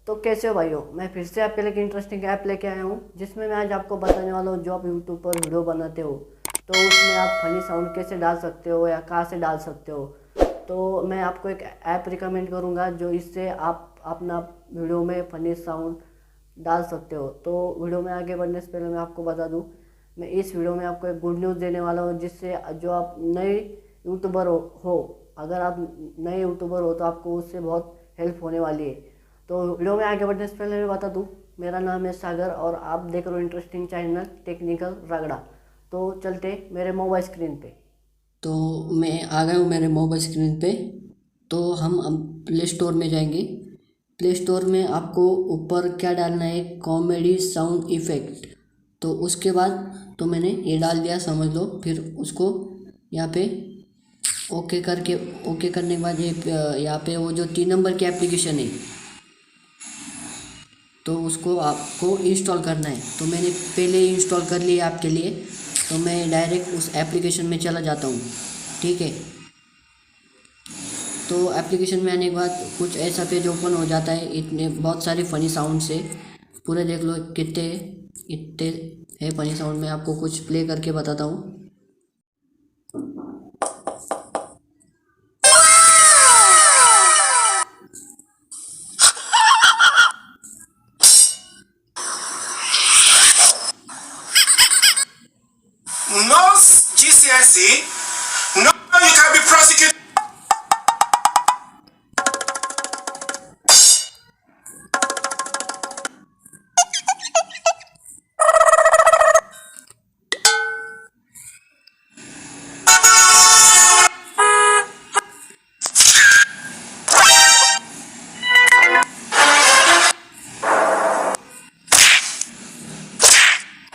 तो कैसे हो भाइयों, मैं फिर से आपके लिए एक इंटरेस्टिंग ऐप लेके आया हूँ जिसमें मैं आज आपको बताने वाला हूँ। जो आप यूट्यूब पर वीडियो बनाते हो तो उसमें आप फनी साउंड कैसे डाल सकते हो या कहाँ से डाल सकते हो। तो मैं आपको एक ऐप रिकमेंड करूँगा जो इससे आप अपना वीडियो में फनी साउंड डाल सकते हो। तो वीडियो में आगे बढ़ने से पहले मैं आपको बता दूँ, मैं इस वीडियो में आपको एक गुड न्यूज़ देने वाला हूँ जिससे जो आप नए यूट्यूबर हो, अगर आप नए यूट्यूबर हो तो आपको उससे बहुत हेल्प होने वाली है। तो वीडियो में आगे बढ़ने से पहले मैं बता दूं, मेरा नाम है सागर और आप देख रहे हो इंटरेस्टिंग चैनल टेक्निकल रगड़ा। तो चलते मेरे मोबाइल स्क्रीन पे। तो मैं आ गया हूँ मेरे मोबाइल स्क्रीन पे। तो हम प्ले स्टोर में जाएंगे। प्ले स्टोर में आपको ऊपर क्या डालना है, कॉमेडी साउंड इफ़ेक्ट। तो उसके बाद तो मैंने ये डाल दिया समझ लो। फिर उसको यहाँ पे ओके करके, ओके करने के बाद ये यहाँ पे वो जो 3 नंबर की एप्लीकेशन है तो उसको आपको इंस्टॉल करना है। तो मैंने पहले ही इंस्टॉल कर लिया आपके लिए। तो मैं डायरेक्ट उस एप्लीकेशन में चला जाता हूँ, ठीक है। तो एप्लीकेशन में आने के बाद कुछ ऐसा पेज ओपन हो जाता है। इतने बहुत सारे फ़नी साउंड से पूरे देख लो कितने इतने है फ़नी साउंड। मैं आपको कुछ प्ले करके बताता हूँ। No GCSE, no, you can be prosecuted.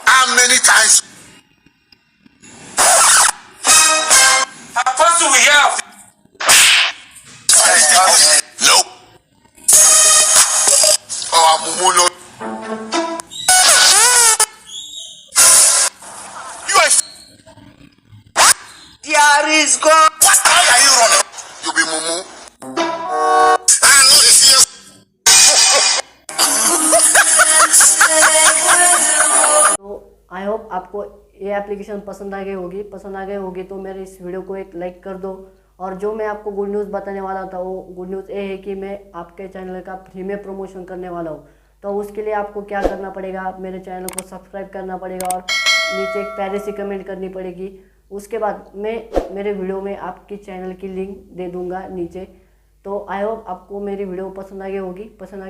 How many times? Apostle, we have. Nope. Oh, I'm Mumuno. You are. There is God. Why are you running? You be Mumu. I know it's yes. तो I hope आपको ये application पसंद आ गई होगी तो मेरे इस video को एक लाइक कर दो। और जो मैं आपको गुड न्यूज़ बताने वाला था वो गुड न्यूज़ ये है कि मैं आपके चैनल का फ्री में प्रमोशन करने वाला हूँ। तो उसके लिए आपको क्या करना पड़ेगा, आप मेरे चैनल को सब्सक्राइब करना पड़ेगा और नीचे एक प्यारी सी कमेंट करनी पड़ेगी। उसके बाद मैं मेरे वीडियो में आपकी चैनल की लिंक दे दूँगा नीचे। तो आई होप आपको मेरी वीडियो पसंद आ गई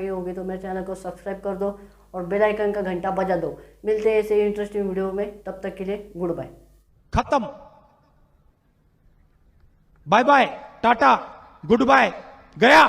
होगी तो मेरे चैनल को सब्सक्राइब कर दो और बेल आइकन का घंटा बजा दो। मिलते हैं ऐसे इंटरेस्टिंग वीडियो में, तब तक के लिए गुड बाय। खत्म, bye bye, tata, goodbye, गया।